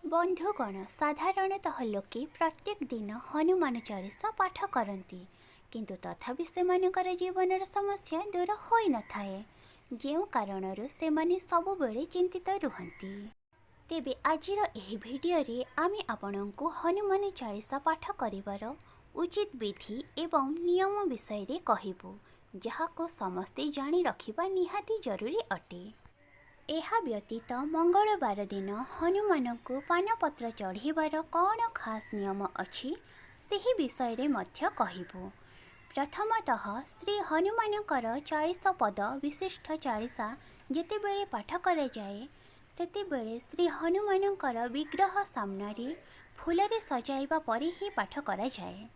बंधुगण साधारणतः लोके प्रत्येक दिन हनुमान चालीसा पाठ करती किंतु तथापि सेमानकर जीवनर समस्या दूर होई न थाए जो कारणरू सेमाने सबुबेले चिंतित रुहंती। तेबे आजिर एही भिडियो रे आमी आपनंकु हनुमान चालीसा पाठ करिवार उचित विधि एवं नियम विषय रे कहिबु जहाको समस्ते जानी रखिबा निहाती जरूरी अटे। एहा व्यतीत मंगलवार दिन हनुमान को पानपत्र चढ़ीबार कौन खास नियम अछि सेही विषय रे मध्य कहिबु। प्रथमतः श्री हनुमानकर 40 पद विशिष्ट चालीसा जेतेबेले पाठ करे जाए सेतेबेले श्री हनुमानकर विग्रह सामने फूलरे सजाइबा परि ही पाठ करा जाए।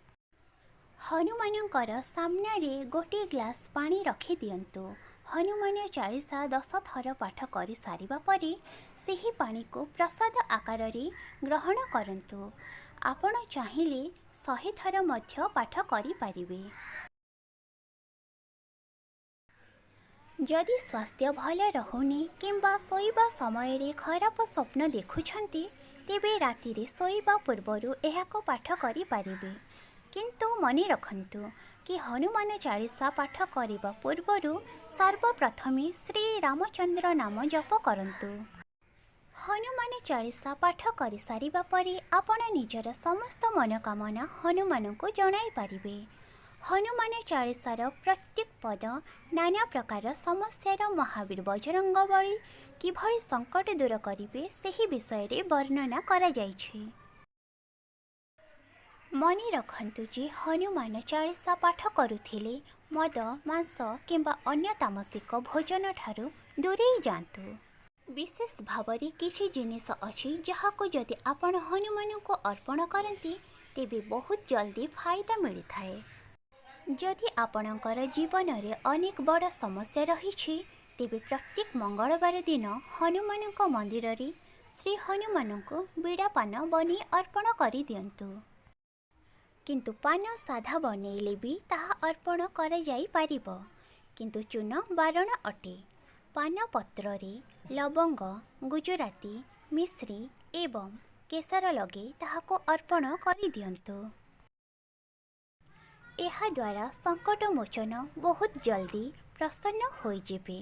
हनुमानकर सामने गोटे ग्लास पानी रखि दियंतु। हनुमान चालीसा 10 थर पाठ कर सारिबा परे सेही पानी को प्रसाद आकार रे ग्रहण करंतु। आपण चाहिले 100 थर मध्य पाठ करि पारिबे। जदि स्वास्थ्य भल रहुनी किंबा सोइबा समय रे खराब स्वप्न देखुछंती तेबे राति रे सोइबा पूर्वरु एहाको पाठ करि पारिबे। किंतु मने रखंतु कि हनुमान चालीसा पाठ करिबा पूर्वरु सर्वप्रथमे श्री रामचंद्र नाम जप करंतु। हनुमान चालीसा पाठ कर सारिबा परे आपण निजर समस्त मनोकामना हनुमान को जणाई पारिबे। हनुमान चालीसार प्रत्येक पद नाना प्रकार समस्यार महावीर बजरंग बली किभଳି संकट दूर करिवे सेही विषय रे वर्णना करा जाइछि। मने रखंतु जे हनुमान चालीसा पाठ करुथिले मद मांस किंबा अन्य तामसिक भोजन ठारू दूरे जातु। विशेष भावरे किछि जिनिस अछि जहाको जदि आपण हनुमान को अर्पण करंती तेबे बहुत जल्दी फायदा मिली थाए। जदि आपणकर जीवन रे अनेक बड़ समस्या रही तेबे प्रत्येक मंगलवार दिन हनुमान मंदिर रे श्री हनुमान को बीड़ा पान बनी अर्पण करि दियंतु। किंतु पान साधा बनैले भी ताहा अर्पण कर जाई पारिबो किंतु चून बारण अटे। पान पत्र रे लवंग गुजराती मिश्री एवं केसर लगे ताहाको अर्पण करि दियंतु। एहा द्वारा संकट मोचन बहुत जल्दी प्रसन्न होई जेबे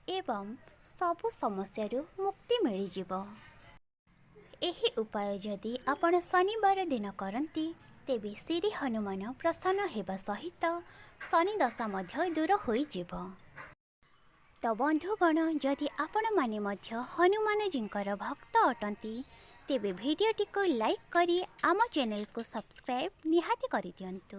एवं सबु समस्या मुक्ति मिली जिवो। एही उपाय जदि आपण शनिवार दिन करंती तेबे श्री हनुमान प्रसन्न हेबा सहित शनि दशा मध्य दूर होई जिवो। तो बंधुगण जदि आपण माने मध्य हनुमान जींकर भक्त अटंती तेबे भिडियोटी को लाइक करी आम चैनल को सब्सक्राइब निहाती करि दियंतु।